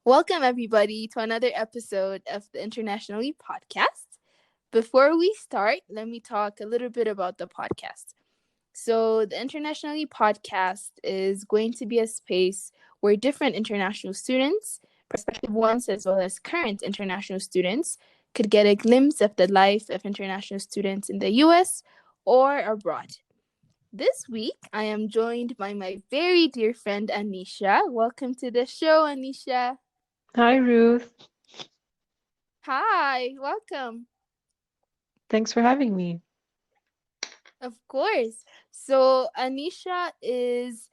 Welcome, everybody, to another episode of the Internationally podcast. Before we start, let me talk a little bit about the podcast. So, the Internationally podcast is going to be a space where different international students, prospective ones as well as current international students, could get a glimpse of the life of international students in the US or abroad. This week, I am joined by my very dear friend Anisha. Welcome to the show, Anisha. Hi, Ruth. Hi, welcome. Thanks for having me. Of course. So Anisha is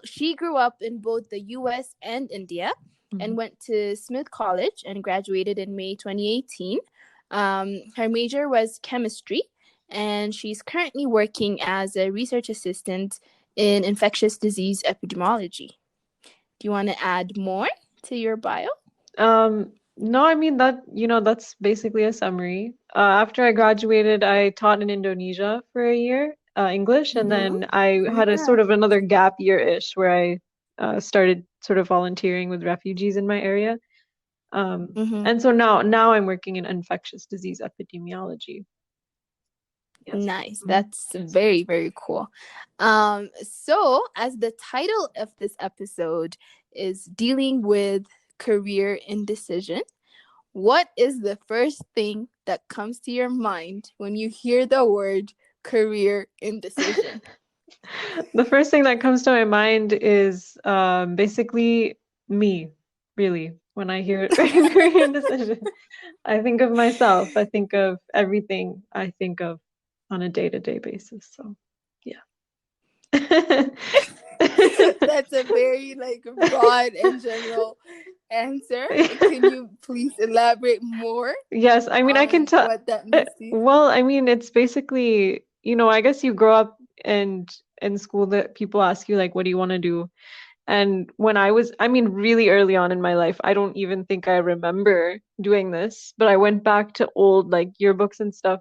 she grew up in both the US and India and Mhm. went to Smith College and graduated in May 2018. Her major was chemistry, and she's currently working as a research assistant in infectious disease epidemiology. Do you want to add more to your bio? No, I mean that's basically a summary. After I graduated, I taught in Indonesia for a year, English, and Mm-hmm. then I had a sort of Nice. another gap year-ish where I started sort of volunteering with refugees in my area. Mm-hmm. And so now I'm working in infectious disease epidemiology. Yes. Nice. Mhm. That's very, very cool. So as the title of this episode is dealing with career indecision, what is the first thing that comes to your mind when you hear the word career indecision? The first thing that comes to my mind is basically me, really, when I hear Korean decision. I think of myself. I think of everything I think of on a day-to-day basis. So, yeah. That's a very broad and general answer. Can you please elaborate more Yes, I mean, I can on tell. what that means to you? Well, I mean, it's basically, I guess you grow up and in school that people ask you like, what do you want to do? And when I mean, really early on in my life, I don't even think I remember doing this, but I went back to old like yearbooks and stuff.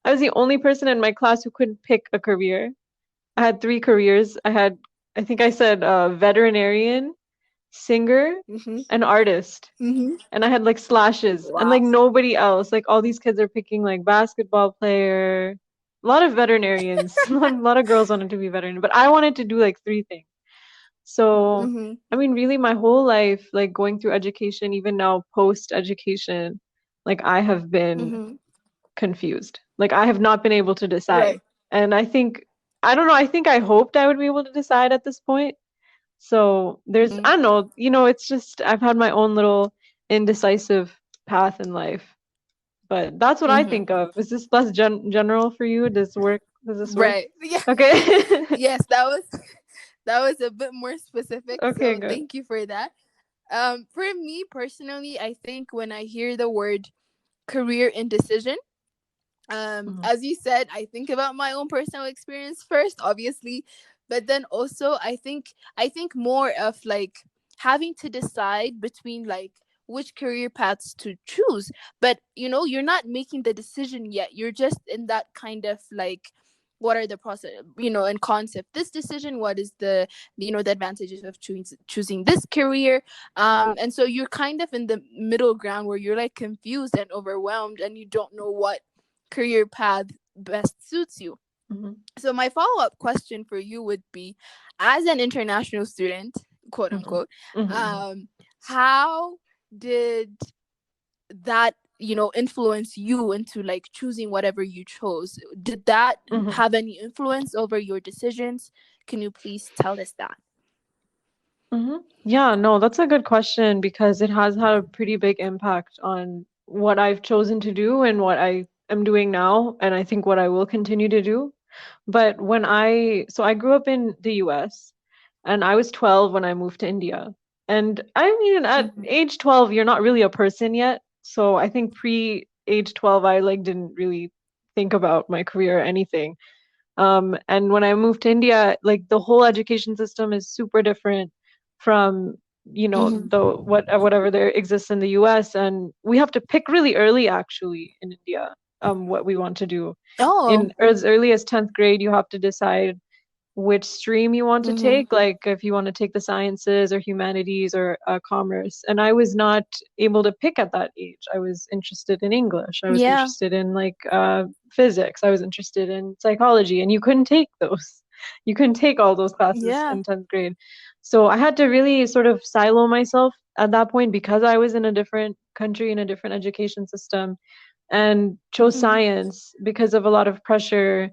I was the only person in my class who couldn't pick a career. I had three careers. I think I said veterinarian, singer, Mm-hmm. and artist. Mm-hmm. And I had like slashes, and like Wow. nobody else. Like all these kids are picking like basketball player, a lot of veterinarians. A lot of girls wanted to be veterinarian, but I wanted to do like three things. So, Mm-hmm. I mean, really, my whole life, like going through education, even now post education, like I have been Mm-hmm. confused. Like I have not been able to decide. Right. And I don't know, I think I hoped I would be able to decide at this point. So I don't know, it's just, I've had my own little indecisive path in life. But that's what I Mm-hmm. think of. Is this less general for you? Does this work? Right. Yeah. Okay. Yes, that was a bit more specific. Okay, So good. thank you for that. For me personally, I think when I hear the word career indecision, Mhm. as you said, I think about my own personal experience first, obviously, but then also I think more of like having to decide between like which career paths to choose. But you're not making the decision yet. You're just in that kind of like, what are the process, and concept this decision, what is the advantages of choosing this career. And so you're kind of in the middle ground where you're like confused and overwhelmed and you don't know what career path best suits you. Mhm. So my follow-up question for you would be, as an international student, quote Mhm. unquote, Mhm. um, how did that influence you into like choosing whatever you chose? Did that Mhm. have any influence over your decisions? Can you please tell us that? Yeah, no, that's a good question because it has had a pretty big impact on what I've chosen to do and what I am doing now, and I think what I will continue to do. But so I grew up in the US and I was 12 when I moved to India. And I mean, at Mm-hmm. age 12, you're not really a person yet. So I think pre age 12, I like didn't really think about my career or anything. And when I moved to India, like the whole education system is super different from, Mm-hmm. whatever there exists in the US. And we have to pick really early, actually, in India, what we want to do. Oh. In as early as 10th grade, you have to decide. which stream you want to Mhm. take, like if you want to take the sciences or humanities or commerce. And I was not able to pick at that age. I was interested in English. I was Yeah. interested in like physics. I was interested in psychology, and you couldn't take those. You couldn't take all those classes Yeah. in 10th grade. So I had to really sort of silo myself at that point because I was in a different country in a different education system and chose Mhm. science because of a lot of pressure.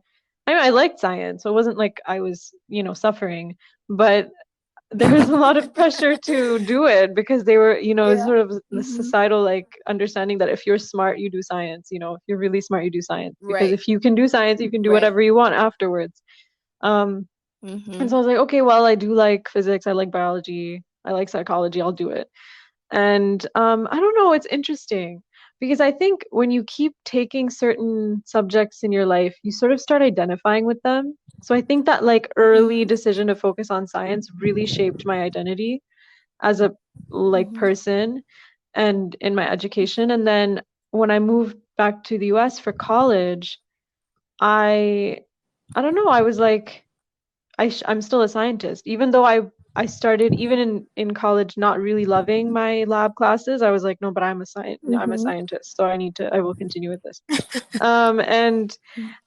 I liked science, so it wasn't like I was, suffering, but there was a lot of pressure to do it because they were, Yeah. sort of the Mhm. societal like understanding that if you're smart, you do science, if you're really smart, you do science. Because Right. if you can do science, you can do Right. whatever you want afterwards. Um, and Mhm. so I was like, okay, well, I do like physics, I like biology, I like psychology, I'll do it. And I don't know, it's interesting because I think when you keep taking certain subjects in your life, you sort of start identifying with them. So I think that like early Mhm. decision to focus on science really shaped my identity as a like Mhm. person and in my education. And then when I moved back to the US for college, I I don't know, I was like I'm still a scientist. Even though I started even in college not really loving my lab classes, I was like, no, but I'm a Mhm. scientist, so I will continue with this. And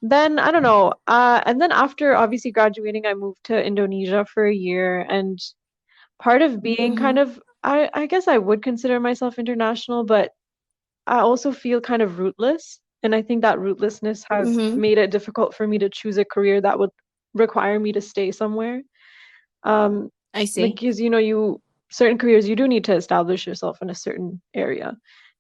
then I don't know. And then after obviously graduating, I moved to Indonesia for a year, and part of being kind Mhm. of I guess I would consider myself international, but I also feel kind of rootless. And I think that rootlessness has Mhm. made it difficult for me to choose a career that would require me to stay somewhere. Um, I like, see. because you certain careers you do need to establish yourself in a certain area,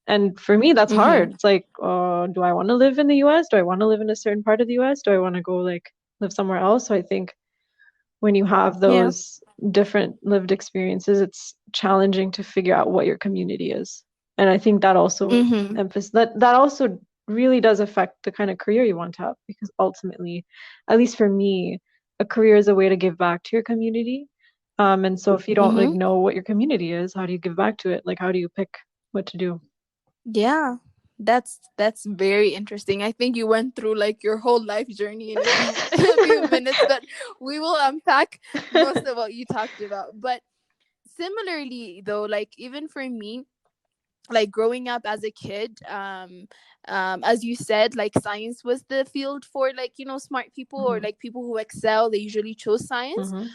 and for me that's Mhm. hard. It's like, do I want to live in the U.S.? Do I want to live in a certain part of the U.S.? Do I want to go like live somewhere else? So I think when you have Yeah. those different lived experiences, it's challenging to figure out what your community is. And I think that also Mhm. that also really does affect the kind of career you want to have because ultimately, at least for me, a career is a way to give back to your community. And so if you don't like Mhm. know what your community is, how do you give back to it? Like how do you pick what to do? Yeah. That's very interesting. I think you went through like your whole life journey in a few a few minutes, but we will unpack most of what you talked about. But similarly though, like even for me, like growing up as a kid, as you said, like science was the field for like, smart people or Hmm. like people who excel. They usually chose science. Hmm.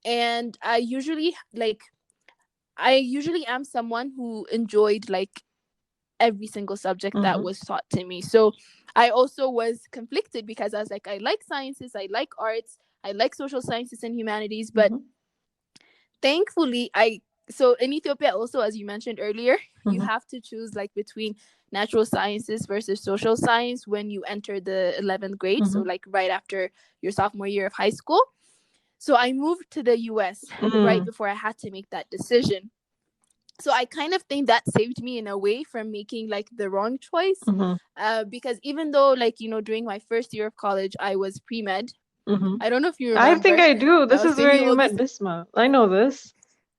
And I usually am someone who enjoyed like every single subject that Hmm. was taught to me. So I also was conflicted because I was like, I like sciences, I like arts, I like social sciences and humanities, but Hmm. thankfully so in Ethiopia also, as you mentioned earlier, you Hmm. have to choose like between natural sciences versus social science when you enter the 11th grade, so Hmm. like right after your sophomore year of high school. So I moved to the US right Hmm. before I had to make that decision. So I kind of think that saved me in a way from making like the wrong choice, Hmm. because even though like during my first year of college I was pre-med. Hmm. I don't know if you I think remember. I do. I This was is where taking you all met these. Bisma. I know this.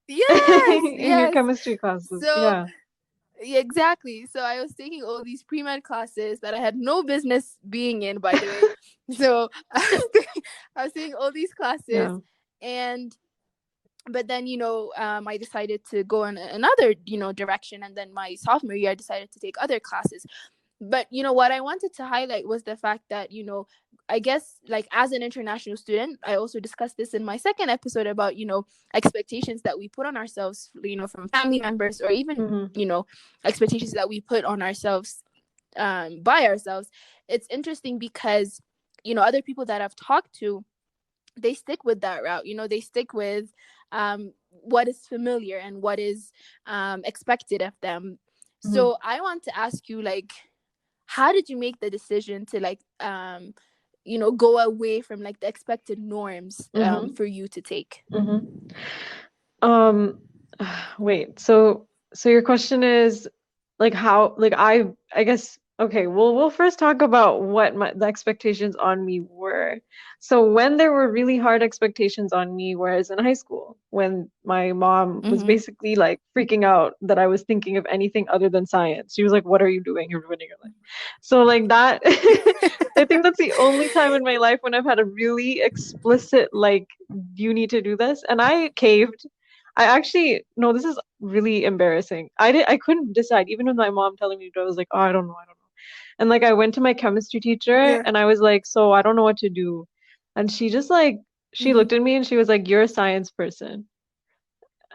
Yes, In your yes. chemistry classes. So Yeah. yeah, exactly. So I was taking all these pre-med classes that I had no business being in, by the way. So I was taking all these classes, Yeah. and but then I decided to go in another direction, and then my sophomore year I decided to take other classes. But what I wanted to highlight was the fact that I guess like as an international student, I also discussed this in my second episode about expectations that we put on ourselves, from family members, or even Hmm. expectations that we put on ourselves, by ourselves. It's interesting because other people that I've talked to, they stick with that route. They stick with what is familiar and what is expected of them. Hmm. So I want to ask you, like, how did you make the decision to like go away from like the expected norms Hmm. for you to take? Hmm. Um, wait. So your question is like how I guess okay, we'll first talk about what the expectations on me were are. So when there were really hard expectations on me, whereas in high school, when my mom was Mm-hmm. basically like freaking out that I was thinking of anything other than science, she was like, "What are you doing? You're ruining your life." So like that, I think that's the only time in my life when I've had a really explicit like, you need to do this, and I caved. I actually no, this is really embarrassing. I couldn't decide, even with my mom telling me to do it, I was like, oh, I don't know. And like I went to my chemistry teacher Yeah. and I was like, so I don't know what to do. And she just like she Mm-hmm. looked at me and she was like, you're a science person.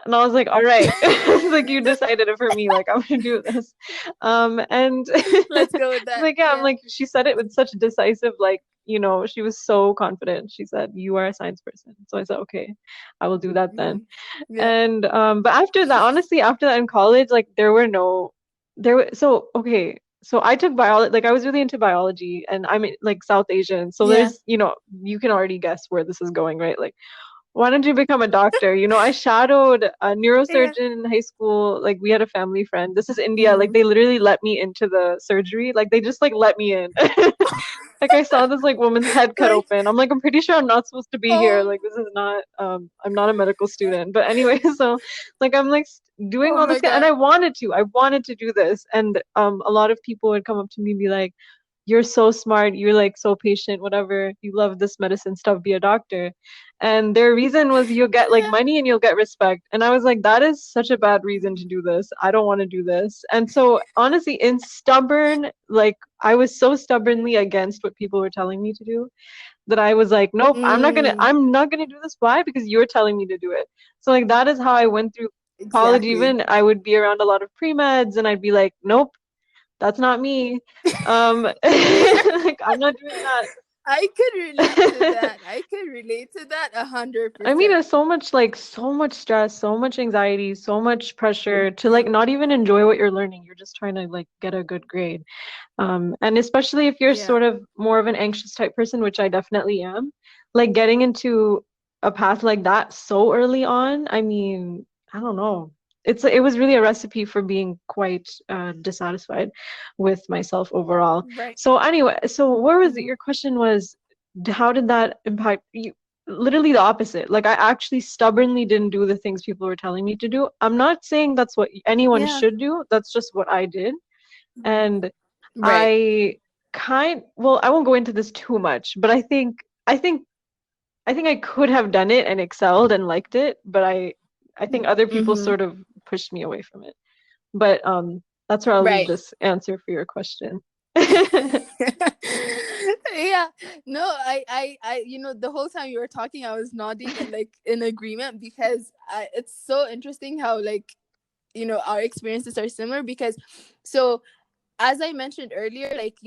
And I was like, all right. It's like you decided it for me, like I'm gonna do this. And Let's go with that. like yeah, I'm Yeah. like she said it with such decisive, like, she was so confident. She said, you are a science person. So I said, okay, I will do that Mm-hmm. then. Yeah. And but after that, honestly, after that in college, like there were so okay. So I took biology, like I was really into biology, and I'm like South Asian. So Yeah. there's, you can already guess where this is going, right? Like, why don't you become a doctor? I shadowed a Yeah. neurosurgeon in high school. Like we had a family friend. This is India. Like Mm-hmm. they literally let me into the surgery. Like they just like let me in. Like I saw this like woman's head cut Like, open. I'm like, I'm pretty sure I'm not supposed to be here. oh, Like this is not I'm not a medical student. But anyway, so like I'm like doing oh all my this and God. I wanted to do this. And a lot of people would come up to me and be like, you're so smart, you're like so patient, whatever, you love this medicine stuff, be a doctor. And their reason was you'll get like Yeah. money and you'll get respect. And I was like, that is such a bad reason to do this. I don't want to do this. And so honestly, in stubborn, like I was so stubbornly against what people were telling me to do that I was like, nope, Mm, I'm not gonna do this. Why? Because you're telling me to do it. So like that is how I went through college. exactly. Even I would be around a lot of pre-meds and I'd be like, nope, that's not me. Yeah. Like I'm not doing I could relate to that. that. I could relate to that a hundred I mean, percent. there's so much stress, so much anxiety, so much pressure to Yeah. like not even enjoy what you're learning. You're just trying to like get a good grade. And especially if you're Yeah. sort of more of an anxious type person, which I definitely am, like getting into a path like that so early on, I mean, I don't know. It was really a recipe for being quite dissatisfied with myself overall. Right. So anyway, so what was it? Mm-hmm. Your question was, how did that impact you? Literally the opposite. Like I actually stubbornly didn't do the things people were telling me to do. I'm not saying that's what anyone Yeah. should do. That's just what I did. Mm-hmm. And Right. I well, I won't go into this too much, but I think I think I could have done it and excelled and liked it, but I think other people Mm-hmm. sort of pushed me away from it. But that's where I'll leave Right. this answer for your question. Yeah. No, the whole time you were talking, I was nodding and like in agreement because it's so interesting how like our experiences are similar because so as I mentioned earlier, like,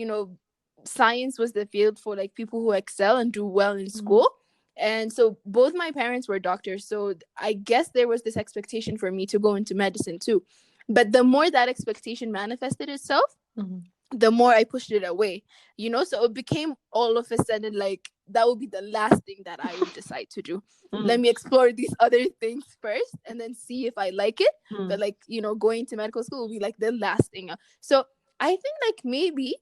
science was the field for like people who excel and do well in Mhm, school. And so both my parents were doctors. So I guess there was this expectation for me to go into medicine too. But the more that expectation manifested itself, mhm, the more I pushed it away, So it became all of a sudden like that would be the last thing that I would decide to do. Let mhm, me explore these other things first and then see if I like it. But mhm, like, going to medical school will be like the last thing. So I think like maybe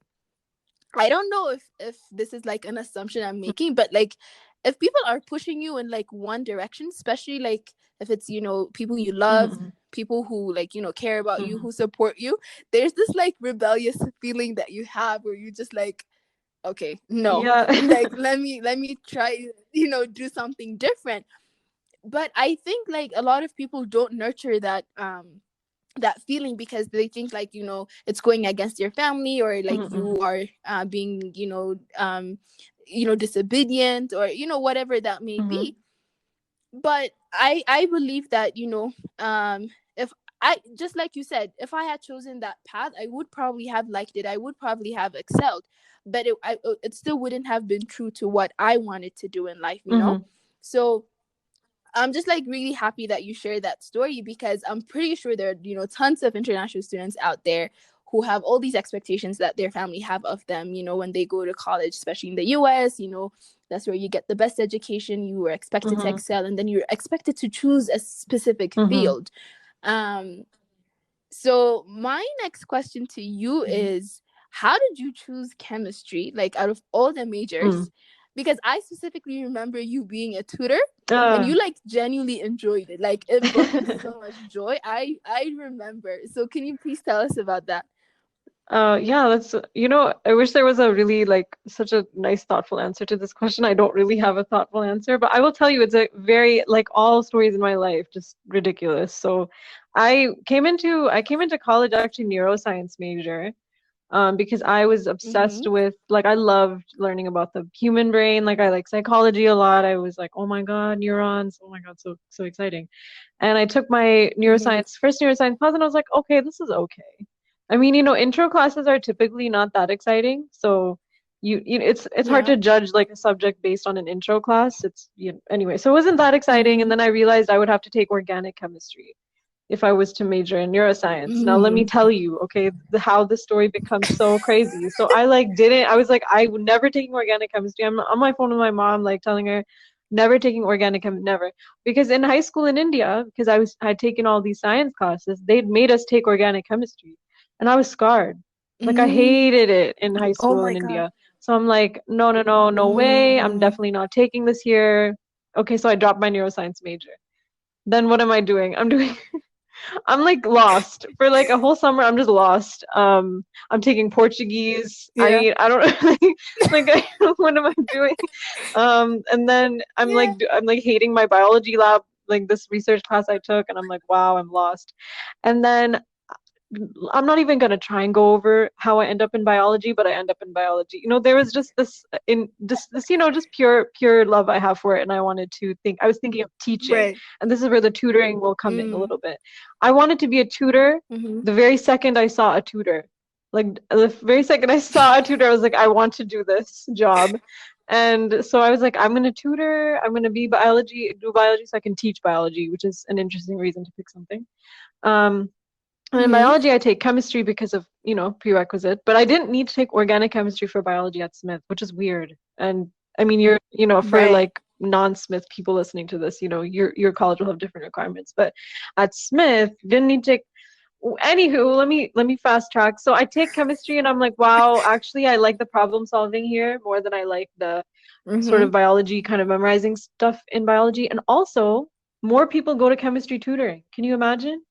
I don't know if this is like an assumption I'm making, but like if people are pushing you in like one direction, especially like if it's people you love, mhm, people who like care about you, mhm, who support you, there's this like rebellious feeling that you have where you just like, okay, no, yeah. like let me try, do something different. But I think like a lot of people don't nurture that feeling because they think like it's going against your family or like Mhm, you mhm, are being disobedient or whatever that may mhm, be. But I believe that if I just like you said, if I had chosen that path, I would probably have liked it, I would probably have excelled, but it still wouldn't have been true to what I wanted to do in life. mhm, So I'm just like really happy that you shared that story because I'm pretty sure there are, tons of international students out there who have all these expectations that their family have of them, when they go to college, especially in the US, that's where you get the best education, you were expected to mhm, excel, and then you're expected to choose a specific mhm, field. Um, so my next question to you mhm, is how did you choose chemistry? Like out of all the mhm. majors, because I specifically remember you being a tutor, and Uh, you like genuinely enjoyed it. Like it brought you so much joy. I remember. So can you please tell us about that? yeah, I wish there was a really like such a nice, thoughtful answer to this question. I don't really have a thoughtful answer, but I will tell you it's a very, like all stories in my life, just ridiculous. So I came into college actually neuroscience major, because I was obsessed Mm-hmm. with like I loved learning about the human brain. Like I like psychology a lot. I was like, oh my God, neurons. Oh my God, so exciting. And I took my Mm-hmm. first neuroscience class, and I was like, okay, this is okay. I mean, intro classes are typically not that exciting, so it's hard Yeah. to judge like a subject based on an intro class. Anyway, so it wasn't that exciting, and Mm-hmm. then I realized I would have to take organic chemistry if I was to major in neuroscience. Now let me Mm-hmm. tell you, okay, how the story becomes so crazy. So I like didn't. I was like, I would never taking organic chemistry. I'm on my phone with my mom, like telling her, never taking organic chem, never. Because in high school in India, because I'd taken all these science classes, they'd made us take organic chemistry, and I was scarred. Like I Mm-hmm. hated it in high Oh school in my god. India. So I'm like, no, no, no, no way. I'm Mm-hmm. definitely not taking this here. Okay, so I dropped my neuroscience major. Then what am I doing? I'm like lost for like a whole summer. I'm just lost. I'm taking Portuguese. I Yeah. mean, I don't what am I doing? And then Yeah. I'm like hating my biology lab, like this research class I took, and I'm like, wow, I'm lost. And then I'm not even gonna try and go over how I end up in biology, but I end up in biology. There was just just pure love I have for it, and I was thinking of teaching, Right. and this is where the tutoring will come in a Mm. little bit. I wanted to be a tutor Mm-hmm. the very second I saw a tutor. Like the very second I saw a tutor, I was like, I want to do this job. And so I was like, I'm gonna tutor, I'm gonna do biology so I can teach biology, which is an interesting reason to pick something. Um, and in Mm-hmm. biology, I take chemistry because of, prerequisite, but I didn't need to take organic chemistry for biology at Smith, which is weird. And I mean, for Right. like non-Smith people listening to this, your college will have different requirements. But at Smith, didn't need to take. Anywho, let me fast track. So I take chemistry, and I'm like, wow, actually, I like the problem solving here more than I like the sort Mm-hmm. of biology kind of memorizing stuff in biology. And also, more people go to chemistry tutoring. Can you imagine?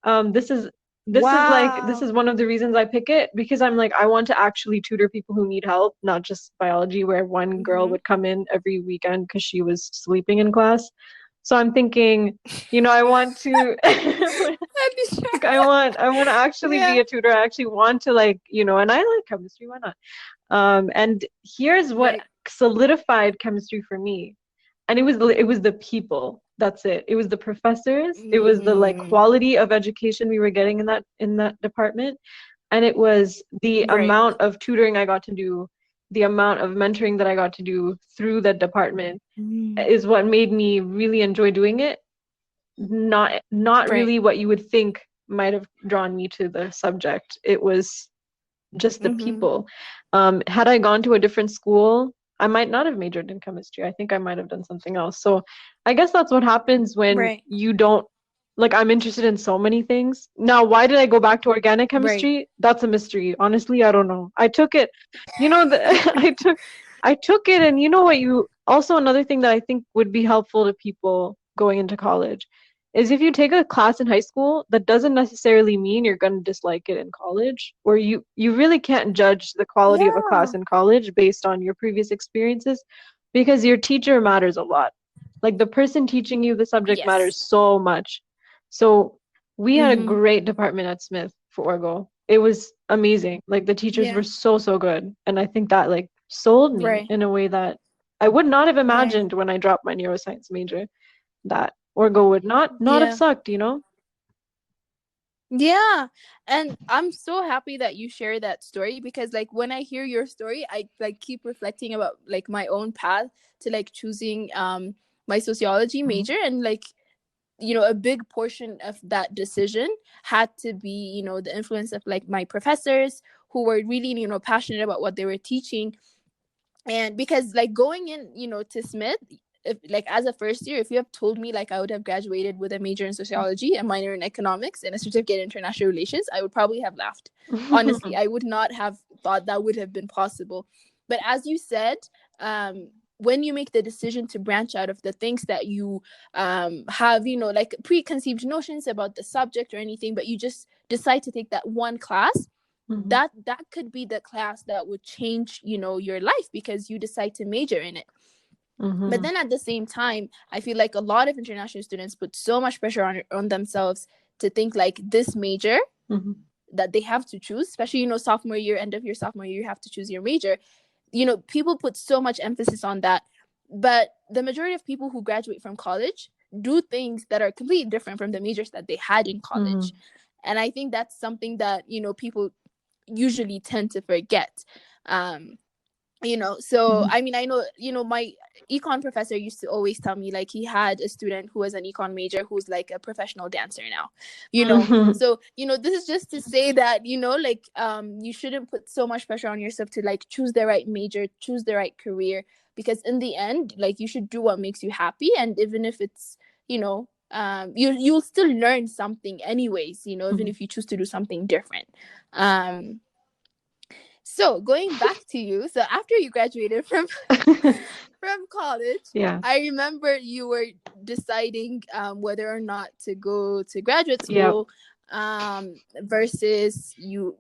um this is this Wow. is one of the reasons I pick it, because I'm like, I want to actually tutor people who need help, not just biology where one girl Mm-hmm. would come in every weekend because she was sleeping in class. So I'm thinking, I want to Anisha. like I want to actually Yeah. be a tutor. I actually want to, like, and I like chemistry, why not? And here's what Right. solidified chemistry for me, and it was the people. That's it. It was the professors. It was the like Mm. quality of education we were getting in that department, and it was the Right. amount of tutoring I got to do, the amount of mentoring that I got to do through that department Mm. is what made me really enjoy doing it. Not Right. really what you would think might have drawn me to the subject. It was just the Mm-hmm. people. Had I gone to a different school, I might not have majored in chemistry. I think I might have done something else. So I guess that's what happens when Right. you don't, like, I'm interested in so many things. Now, why did I go back to organic Right. chemistry? That's a mystery. Honestly, I don't know. I took it, I took it, and you know what, you also, another thing that I think would be helpful to people going into college is if you take a class in high school, that doesn't necessarily mean you're going to dislike it in college, or you really can't judge the quality of a class Yeah. in college based on your previous experiences, because your teacher matters a lot. Like the person teaching you the subject Yes. matters so much. So we had a Mm-hmm. great department at Smith for Orgo. It was amazing. Like the teachers Yeah. were so good, and I think that like sold me Right. in a way that I would not have Right. imagined when I dropped my neuroscience major, that Orgo would not have Yeah. sucked. Yeah. And I'm so happy that you share that story, because like when I hear your story, I like keep reflecting about like my own path to like choosing my sociology Mhm. major. And like, a big portion of that decision had to be, the influence of like my professors, who were really, passionate about what they were teaching. And because like going in, to Smith, if like as a first year, if you have told me like I would have graduated with a major in sociology, a minor in economics, and a certificate in international relations, I would probably have laughed. Honestly, I would not have thought that would have been possible. But as you said, um when you make the decision to branch out of the things that you have, like preconceived notions about the subject or anything, but you just decide to take that one class, Mm-hmm. that could be the class that would change, your life, because you decide to major in it. But Mm-hmm. then at the same time, I feel like a lot of international students put so much pressure on themselves to think like this major Mm-hmm. that they have to choose, especially, sophomore year, end of your sophomore year, you have to choose your major. People put so much emphasis on that. But the majority of people who graduate from college do things that are completely different from the majors that they had in college. Mm-hmm. And I think that's something that, people usually tend to forget. um so Mm-hmm. I mean, I know, my econ professor used to always tell me, like, he had a student who was an econ major who's like a professional dancer now. Mm-hmm. So, this is just to say that, like, you shouldn't put so much pressure on yourself to like choose the right major, choose the right career, because in the end, like, you should do what makes you happy. And even if it's, you'll still learn something anyways, even if you choose to do something different. um so going back to you, so after you graduated from from college, Yeah. I remember you were deciding whether or not to go to graduate Yep. school, versus you.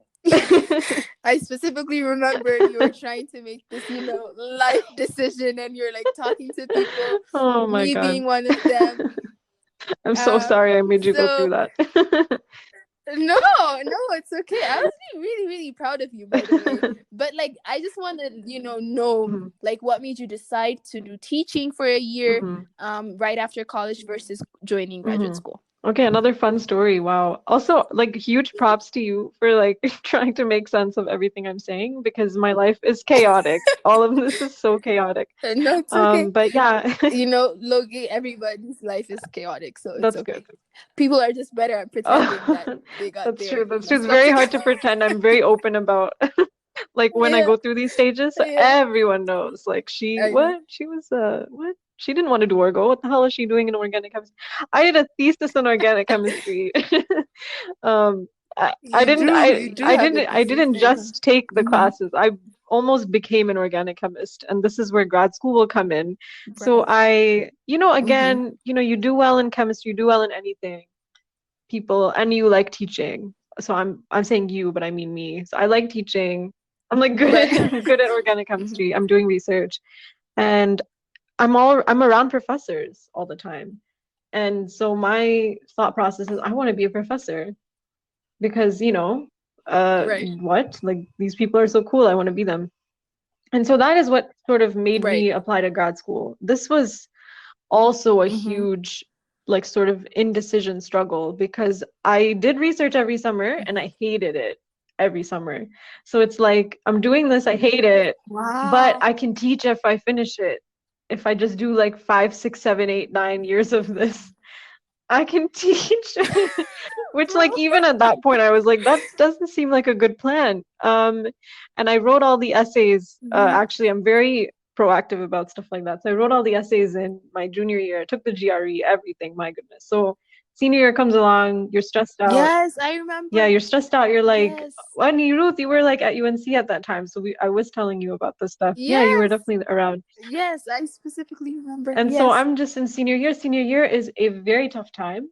I specifically remember you were trying to make this, life decision, and you're like talking to people, Oh my me God. being one of them. I'm so sorry I made you go through So that. no, no, it's okay. I was being really, really proud of you, by the way. But like, I just want to, know Mhm. like what made you decide to do teaching for a year, Mhm. right after college versus joining graduate Mhm. school. Okay, another fun story. Wow. Also, like huge props to you for like trying to make sense of everything I'm saying because my life is chaotic. All of this is so chaotic. No, it's okay. But yeah, Logi, everybody's life is chaotic, so it's that's good. okay. People are just better at pretending that Oh, they got that's their, true. That's true. It's stuff very hard together. to pretend. I'm very open about like when I Yeah, go through these stages, so yeah. everyone knows. Like she I know. what? She was what? She didn't want to do orgo. What the hell is she doing in organic chemistry? I did a thesis in organic chemistry. I didn't You do have a I thesis didn't in. just take the Mm-hmm. classes. I almost became an organic chemist, and this is where grad school will come in. So Right. I, Mm-hmm. again, you do well in chemistry, you do well in anything people and you like teaching. So I'm saying you, but I mean me. So I like teaching. I'm like good Right. at good at organic Mm-hmm. chemistry. I'm doing research and I'm around professors all the time. And so my thought process is I want to be a professor because, Right. what? Like these people are so cool. I want to be them. And so that is what sort of made Right. me apply to grad school. This was also a Mm-hmm. huge like sort of indecision struggle because I did research every summer and I hated it every summer. So it's like I'm doing this, I hate it, but Wow. I can teach if I finish it. If I just do like 5, 6, 7, 8, 9 years of this, I can teach. Which Bro. like even at that point I was like that doesn't seem like a good plan. And I wrote all the essays. Mm-hmm. Actually, I'm very proactive about stuff like that. So I wrote all the essays in my junior year. I took the GRE, everything, my goodness. So senior year comes along, you're stressed out. Yes, I Yeah, remember. you're stressed out. You're like, Yes. well, Ruth, you were like at UNC at that time. So I was telling you about this stuff. Yeah, you were Yes. definitely around. Yes, I specifically remember. And so Yes. I'm just in senior year. Senior year is a very tough time.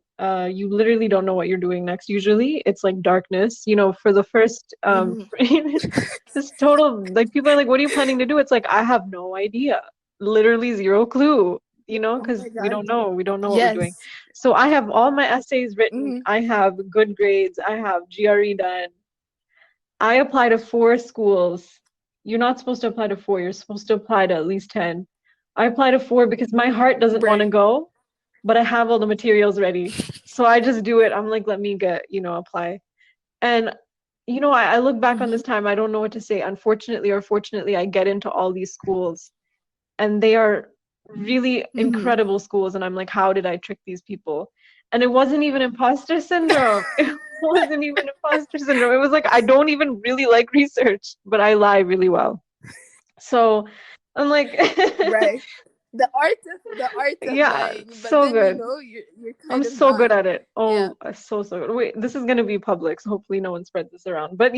You literally don't know what you're doing next. Usually, it's like darkness. For the first, Mm-hmm. just total like people are like, "What are you planning to do?" It's like I have no idea. Literally zero clue. Oh Because my we God. don't know. We don't know what we're doing. Yes. So I have all my essays written. Mm-hmm. I have good grades. I have GRE done. I apply to 4 schools. You're not supposed to apply to four. You're supposed to apply to at least 10. I apply to four because my heart doesn't want to Right. go, but I have all the materials ready. So I just do it. I'm like, let me apply. And, I look back on Mm-hmm. this time, I don't know what to say. Unfortunately or fortunately, I get into all these schools and they are really Mm-hmm. incredible schools. And I'm like, how did I trick these people? And it wasn't even imposter syndrome. It wasn't even imposter syndrome. It was like, I don't even really like research, but I lie really well. So I'm like, Right. The art of yeah, lying, but so then good. you're I'm kind of so not. good at it. Yeah. Oh, so good. Wait, this is gonna be public, so hopefully no one spread this around. But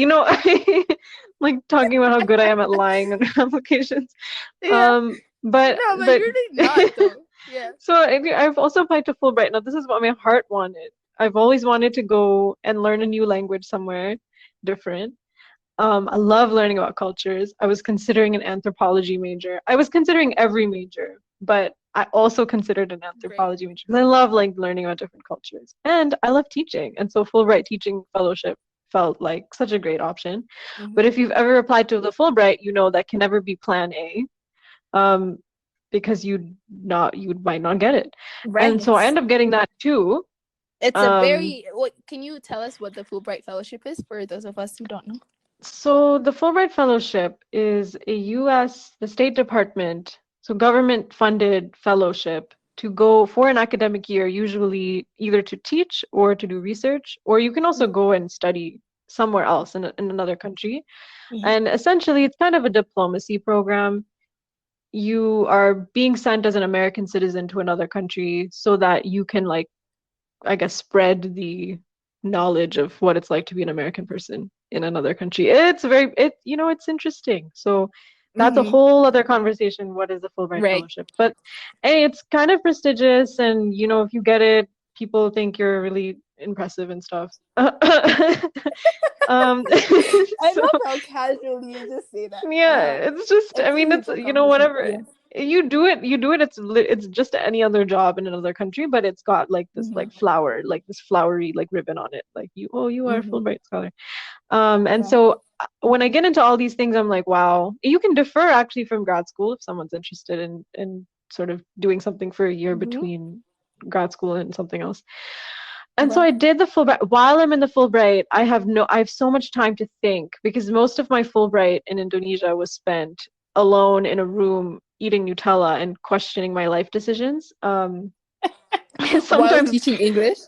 like talking about how good I am at lying on applications. Yeah. Um, No, but but really not though. Yeah. so I've also applied to Fulbright. Now this is what my heart wanted. I've always wanted to go and learn a new language somewhere different. I love learning about cultures. I was considering an anthropology major. I was considering every major, but I also considered an Great. anthropology major because I love like learning about different cultures. And I love teaching. And so Fulbright teaching fellowship felt like such a great option. But Mm-hmm. if you've ever applied to the Fulbright, you know that can never be plan A, um, because you might not get it. And so I Right. end up getting that too. It's a Um, very what can you tell us what the Fulbright Fellowship is for those of us who don't know? So the Fulbright Fellowship is a the State Department, so government funded fellowship to go for an academic year, usually either to teach or to do research, or you can also go and study somewhere else in another country. Mm-hmm. And essentially, it's kind of a diplomacy program. You are being sent as an American citizen to another country so that you can like I guess, spread the knowledge of what it's like to be an American person in another country. It's interesting. So that's a Mm-hmm. whole other conversation. What is a Fulbright Right. Fellowship? But hey, it's kind of prestigious, and if you get it, people think you're really impressive and stuff. Um, I so love how casually you just say that. yeah, it's just, I It's a mean, it's, huge accomplishment. whatever. Yes. You do it, it's just any other job in another country, but it's got like this Mm-hmm. like flower, like this flowery like ribbon on it. Like you are a Mm-hmm. Fulbright scholar. And Yeah. so when I get into all these things, I'm like, wow, you can defer actually from grad school if someone's interested in sort of doing something for a year Mm-hmm. between grad school and something else. And so Right. I did the Fulbright. While I'm in the Fulbright, I have so much time to think because most of my Fulbright in Indonesia was spent alone in a room eating Nutella and questioning my life decisions. While Sometimes teaching English.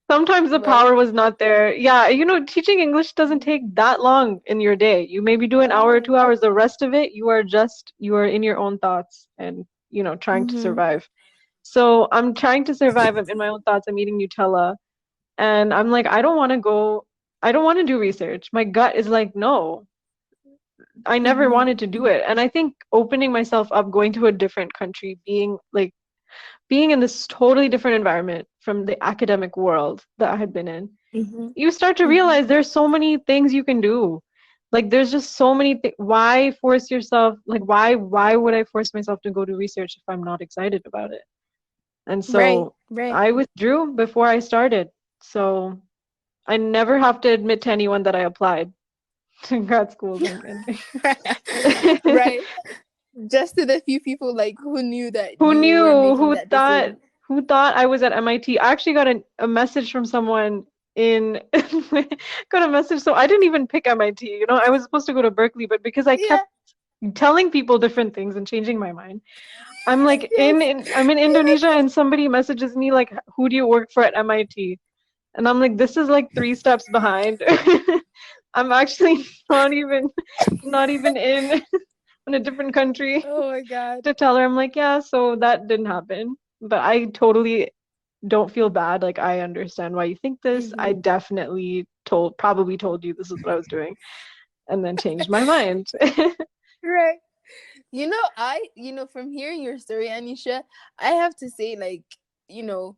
sometimes the Right. power was not there. Yeah, teaching English doesn't Mm-hmm. take that long in your day. You maybe do an hour or Oh. 2 hours. The rest of it, you are in your own thoughts and trying to Mm-hmm. survive. So I'm trying to survive. I'm in my own thoughts. I'm eating Nutella. And I'm like, I don't want to do research. My gut is like, no, I never Mm-hmm. wanted to do it. And I think opening myself up, going to a different country, being in this totally different environment from the academic world that I had been in, Mm-hmm. you start to Mm-hmm. realize there's so many things you can do. Like there's just so many things. Why force yourself? Like why would I force myself to go do research if I'm not excited about it? And Right. so Right. I withdrew before I started. So I never have to admit to anyone that I applied to grad schools and Right. Just to the few people like who knew that who you were knew, making that decision. who thought I was at MIT. I actually got a message from someone in got a message. So I didn't even pick MIT, I was supposed to go to Berkeley, but because I Yeah. kept telling people different things and changing my mind. Yes. I'm in Yeah, Indonesia and somebody messages me like, who do you work for at MIT? And I'm like, this is like 3 steps behind. I'm actually not even in a different country oh my god. to tell her. I'm like, yeah, so that didn't happen. But I totally don't feel bad. Like I understand why you think this. I Mm-hmm. definitely probably told you this is what I was doing and then changed my mind. Right. From hearing your story, Anisha, I have to say, like, you know,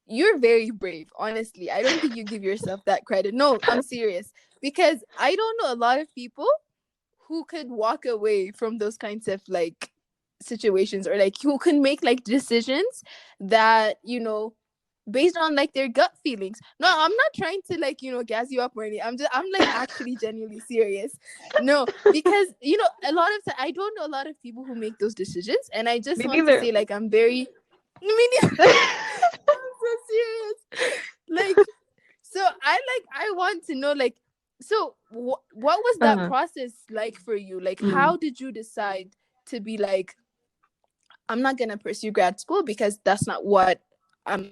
you're very brave, honestly. I don't think you give yourself that credit. No, I'm serious. Because I don't know a lot of people who could walk away from those kinds of like situations, or like who can make like decisions that, based on like their gut feelings. No, I'm not trying to like, gas you up or anything. I'm like actually genuinely serious. No, because a lot of time I don't know a lot of people who make those decisions, and I just Me want to neither. say like I'm very I mean, I'm so serious. Like, so I want to know like, so what was that Uh, process like for you? Like, mm, how did you decide to be like, I'm not gonna pursue grad school because that's not what I'm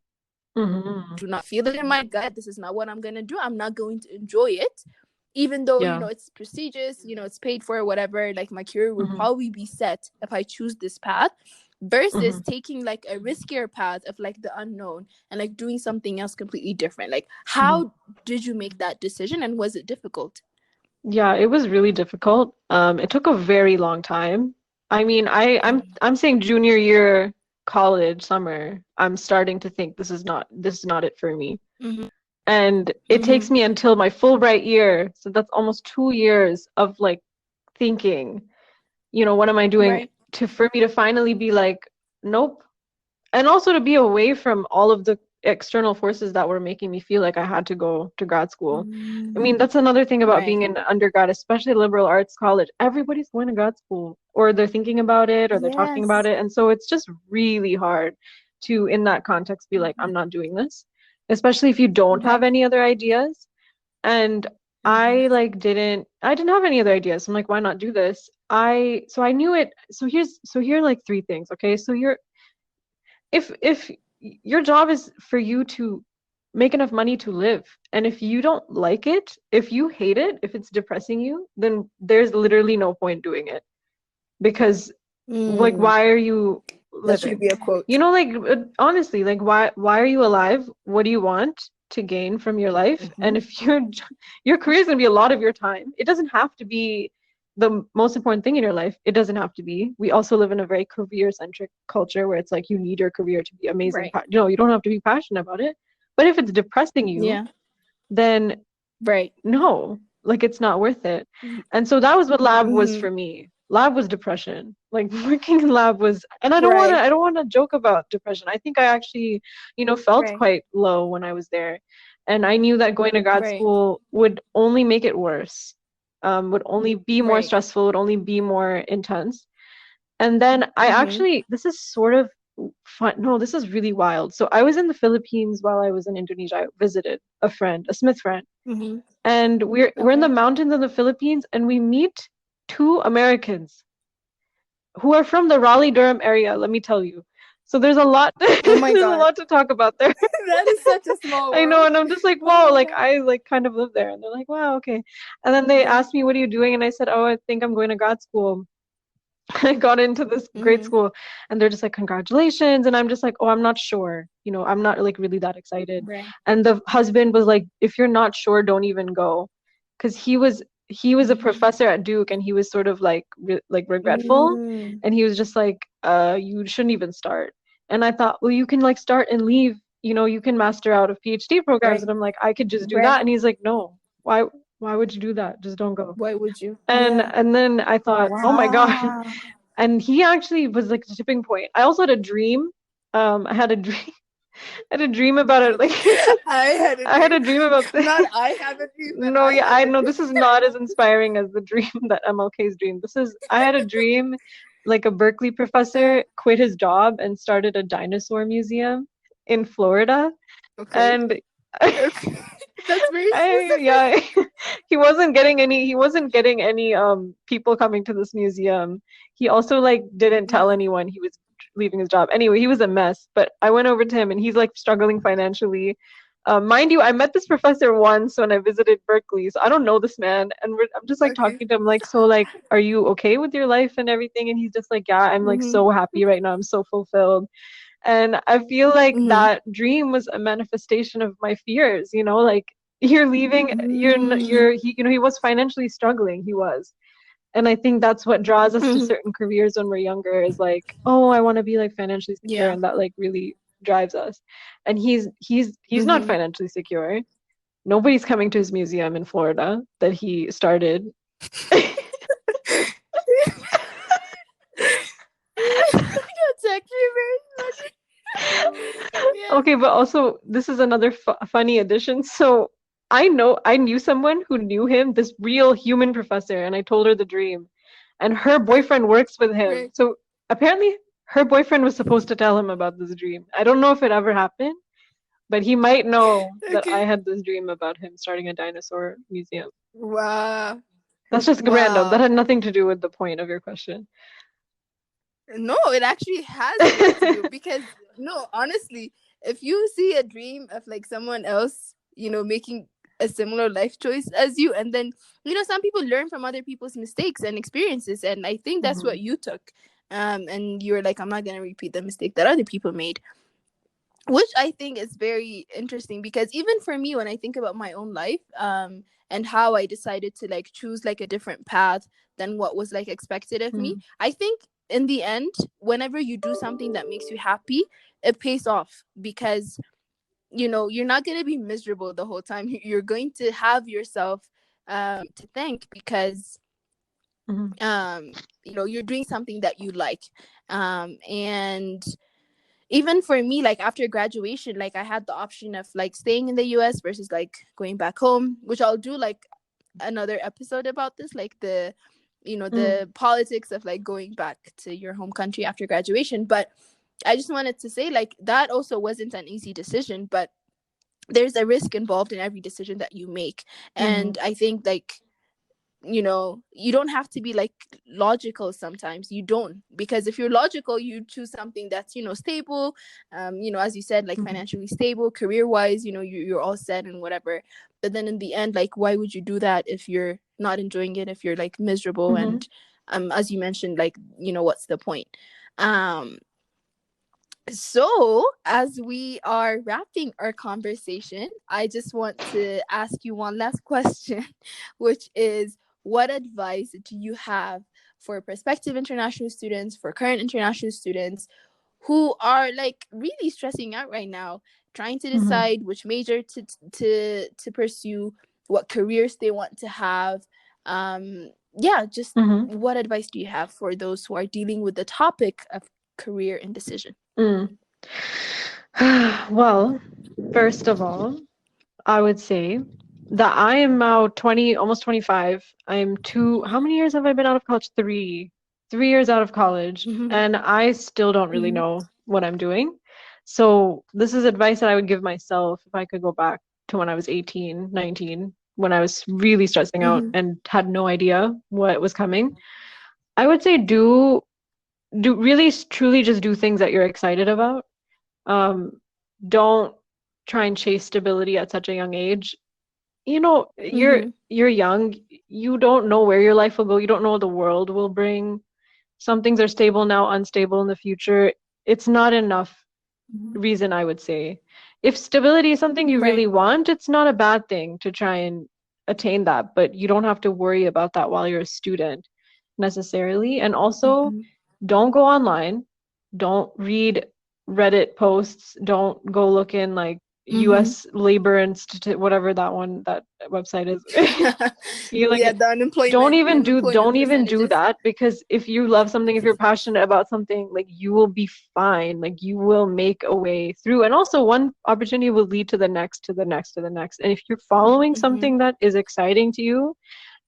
mhm. do not feel it in my gut. This is not what I'm gonna do. I'm not going to enjoy it, even though Yeah. it's prestigious. It's paid for, whatever. Like my career will Mhm. probably be set if I choose this path, versus Mhm. taking like a riskier path of like the unknown and like doing something else completely different. Like, Mhm. how did you make that decision, and was it difficult? Yeah, it was really difficult. It took a very long time. I mean, I'm saying junior year college summer, I'm starting to think this is not it for me. Mm-hmm. And it takes Mm-hmm. me until my Fulbright year, so that's almost 2 years of like thinking, what am I doing Right. to for me to finally be like, nope, and also to be away from all of the external forces that were making me feel like I had to go to grad school. I mean, Mm. that's another thing about being Right. in undergrad, especially liberal arts college. Everybody's going to grad school, or they're thinking about it, or they're talking about Yes. it. And so it's just really hard to, in that context, be like, Mm-hmm. I'm not doing this, especially if you don't have Right. any other ideas. And Mm-hmm. I didn't have any other ideas. I'm like, why not do this? So I knew it. So here are like three things, okay? So if your job is for you to make enough money to live, and if you don't like it, if you hate it, if it's depressing you, then there's literally no point doing it, because like, Mm. why are you That should living? be a quote. Like, honestly, like, why are you alive? What do you want to gain from your life? And Mm-hmm. if your career is going to be a lot of your time, it doesn't have to be the most important thing in your life. It doesn't have to be. We also live in a very career centric culture where it's like you need your career to be amazing. Right. You don't have to be passionate about it. But if it's depressing you, Yeah. then Right. no, like it's not worth it. Y- And so that was what lab was Mm-hmm. for me. Lab was depression. Like working in lab was, and Right. I don't want to joke about depression. I think I actually, felt Right. quite low when I was there. And I knew that going to grad Right. school would only make it worse. Would only be more Right. stressful, would only be more intense. And then Mm-hmm. this is sort of fun. No, this is really wild. So I was in the Philippines while I was in Indonesia. I visited a friend, a Smith friend, Mm-hmm. and we're in the Okay. mountains in the Philippines, and we meet two Americans who are from the Raleigh-Durham area, let me tell you. So there's a lot Oh my there's a God. lot to talk about there. That is such a small I know, world. and I'm just like, Oh wow, my like God. I like kind of live there. And they're like, wow, okay. And then they Yeah. asked me, what are you doing? And I said, oh, I think I'm going to grad school. I got into this great Mm-hmm. school, and they're just like, congratulations. And I'm just like, oh, I'm not sure. I'm not like really that excited. Right. And the husband was like, if you're not sure, don't even go. Because he was a Mm-hmm. professor at Duke, and he was sort of like like regretful, Mm. and he was just like, you shouldn't even start. And I thought, well, you can like start and leave, you can master out of PhD programs. Right. And I'm like, I could just do Right. that. And he's like, no, why would you do that? Just don't go. Why would you? And Yeah. and then I thought, oh my God. Wow. And he actually was like the tipping point. I also had a dream. I had a dream. I had a dream about it. Like I had a I had dream. a dream about the. Not I have a dream, but No, I yeah, had I a know dream. this is not as inspiring as the dream that MLK's dream. I had a dream, like a Berkeley Uh, professor quit his job and started a dinosaur museum in Florida, okay. and Okay. That's very specific. yeah, he wasn't getting any people coming to this museum. He also like didn't tell Yeah. anyone he was leaving his job. Anyway, he was a mess, but I went over to him, and he's like struggling financially. Mind you, I met this professor once when I visited Berkeley, so I don't know this man, and I'm just like Okay. talking to him like, so like, are you okay with your life and everything? And he's just like, yeah, I'm like Mm-hmm. so happy right now. I'm so fulfilled. And I feel like Mm-hmm. that dream was a manifestation of my fears, like you're leaving, Mm. he was financially struggling, he was. And I think that's what draws us to Mm-hmm. certain careers when we're younger is like, oh, I want to be like financially secure, Yeah. and that like really drives us. And he's not Mm-hmm. financially secure. Nobody's coming to his museum in Florida that he started. That's actually very funny. Yeah. Okay, but also this is another funny addition. So I knew someone who knew him, this real human professor, and I told her the dream. And her boyfriend works with him. Right. So apparently her boyfriend was supposed to tell him about this dream. I don't know if it ever happened, but he might know that I Okay. had this dream about him starting a dinosaur museum. Wow. That's just random. That Wow. had nothing to do with the point of your question. No, it actually has a lot to do because no, honestly, if you see a dream of like someone else, making a similar life choice as you, and then some people learn from other people's mistakes and experiences, and I think that's what Mhm. you took. And you were like, I'm not gonna repeat the mistake that other people made, which I think is very interesting because even for me, when I think about my own life, and how I decided to like choose like a different path than what was like expected of me, Mhm. I think in the end, whenever you do something that makes you happy, it pays off, because you're not going to be miserable the whole time. You're going to have yourself to thank, because Mhm. you're doing something that you like. And even for me, like after graduation, like I had the option of like staying in the US versus like going back home, which I'll do like another episode about this, like Mm. the politics of like going back to your home country after graduation. But I just wanted to say, like, that also wasn't an easy decision, but there's a risk involved in every decision that you make. And Mhm. I think, like, you don't have to be like logical. Sometimes you don't, because if you're logical, you choose something that's stable, as you said, like Mhm. financially stable, career wise, you're all set and whatever. But then in the end, like, why would you do that if you're not enjoying it, if you're like miserable? Mhm. And as you mentioned, like, what's the point? um so, as we are wrapping our conversation, I just want to ask you one last question, which is, what advice do you have for prospective international students, for current international students who are like really stressing out right now, trying to Mhm. decide which major to pursue, what careers they want to have? Yeah, just Mhm. what advice do you have for those who are dealing with the topic of career indecision? Mm. Well, first of all, I would say that I am now 20, almost 25. I'm how many years have I been out of college? 3. 3 years out of college, Mhm. and I still don't really Mhm. know what I'm doing. So this is advice that I would give myself if I could go back to when I was 18, 19, when I was really stressing out Mhm. and had no idea what was coming. I would say do really truly just do things that you're excited about. Um, don't try and chase stability at such a young age. You're Mhm. you're young. You don't know where your life will go. You don't know what the world will bring. Some things are stable now, unstable in the future. It's not enough Mhm. reason, I would say. If stability is something you really Right. want, it's not a bad thing to try and attain that, but you don't have to worry about that while you're a student necessarily. And also, Mhm. don't go online. Don't read Reddit posts. Don't go look in like Mhm. US Labor Institute, whatever that website is. You look Yeah, at the unemployment don't even do percentages. that, because if you love something, if you're passionate about something, like you will be fine. Like you will make a way through. And also one opportunity will lead to the next, to the next, to the next. And if you're following Mhm. something that is exciting to you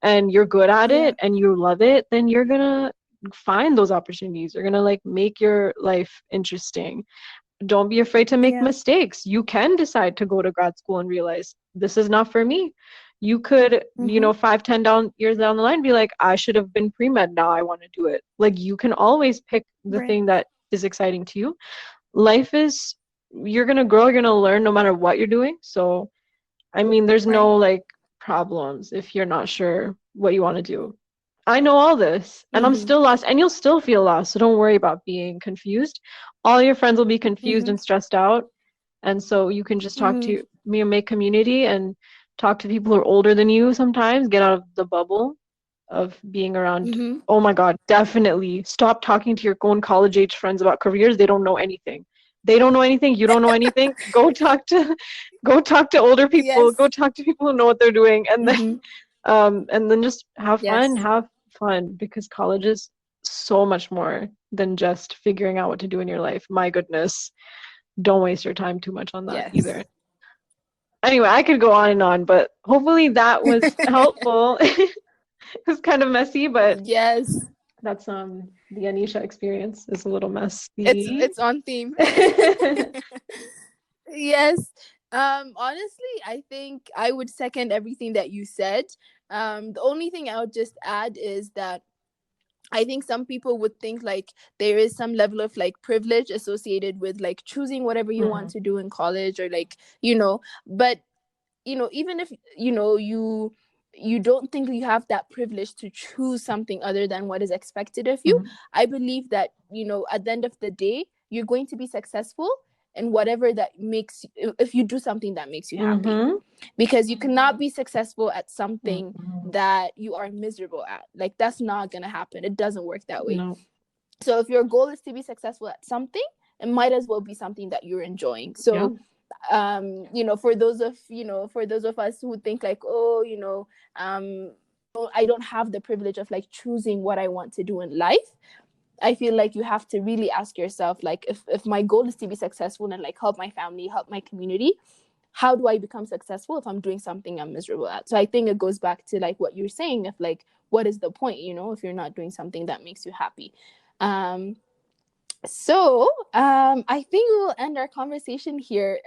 and you're good at Yeah. it and you love it, then you're gonna find those opportunities. You're gonna like make your life interesting. Don't be afraid to make Yeah. mistakes. You can decide to go to grad school and realize this is not for me. You could, Mhm. 5, 10 years down the line, be like, I should have been pre-med. Now I want to do it. Like you can always pick the Right. thing that is exciting to you. Life is, you're gonna grow, you're gonna learn no matter what you're doing. So, I mean, there's Right. no like problems if you're not sure what you want to do. I know all this and I'm Mhm. still lost and you'll still feel lost. So don't worry about being confused. All your friends will be confused Mhm. and stressed out. And so you can just talk Mhm. to me and make community and talk to people who are older than you sometimes, get out of the bubble of being around. Mhm. Oh my God, definitely stop talking to your own college age friends about careers. They don't know anything. They don't know anything. You don't know anything. Go talk to go talk to older people. Go Yes. talk to people who know what they're doing, Mhm. and then just Yes. have fun, because college is so much more than just figuring out what to do in your life. My goodness, don't waste your time too much on that Yes. either. Anyway, I could go on, but hopefully that was helpful. It was kind of messy, but Yes. that's the Anisha experience is a little It's messy. it's on theme. Yes. Honestly, I think I would second everything that you said. The only thing I would just add is that I think some people would think like there is some level of like privilege associated with like choosing whatever you want Mhm. to do in college, or like, but even if you don't think you have that privilege to choose something other than what is expected of you, Mhm. I believe that at the end of the day, you're going to be successful in whatever that makes if you do something that makes you happy, Mhm. because you cannot be successful at something Mhm. that you are miserable at. Like, that's not gonna happen. It doesn't work that way. No. So if your goal is to be successful at something, it might as well be something that you're enjoying. Yeah. So for those of for those of us who think like, oh, I don't have the privilege of like choosing what I want to do in life. I feel like you have to really ask yourself, like, if my goal is to be successful and like help my family, help my community, how do I become successful if I'm doing something I'm miserable at? So I think it goes back to like what you're saying, if like, what is the point, if you're not doing something that makes you happy. um I think we'll end our conversation here.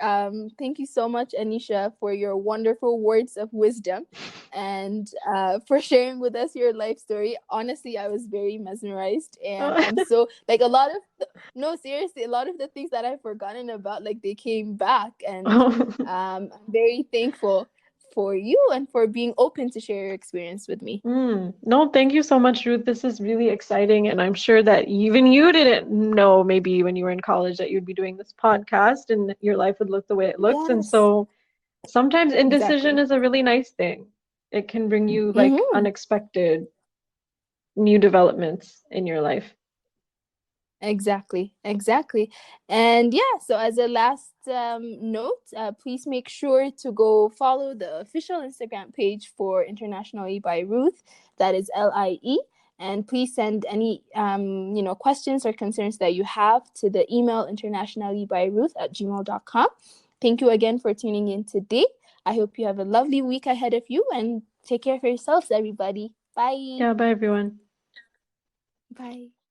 Thank you so much, Anisha, for your wonderful words of wisdom and for sharing with us your life story. Honestly, I was very mesmerized, and I'm so like no, seriously, a lot of the things that I've forgotten about, like they came back, and I'm very thankful for you and for being open to share your experience with me. No, thank you so much, Ruth. This is really exciting. And I'm sure that even you didn't know maybe when you were in college that you'd be doing this podcast and your life would look the way it looks. And Yes, so sometimes indecision exactly. is a really nice thing. It can bring you like Mm-hmm. unexpected new developments in your life. Exactly, exactly. And yeah, so as a last note, please make sure to go follow the official Instagram page for Internationally by Ruth. That is LIE. And please send any questions or concerns that you have to the email internationallybyruth@gmail.com. Thank you again for tuning in today. I hope you have a lovely week ahead of you, and take care of yourselves, everybody. Bye. Yeah, bye everyone. Bye.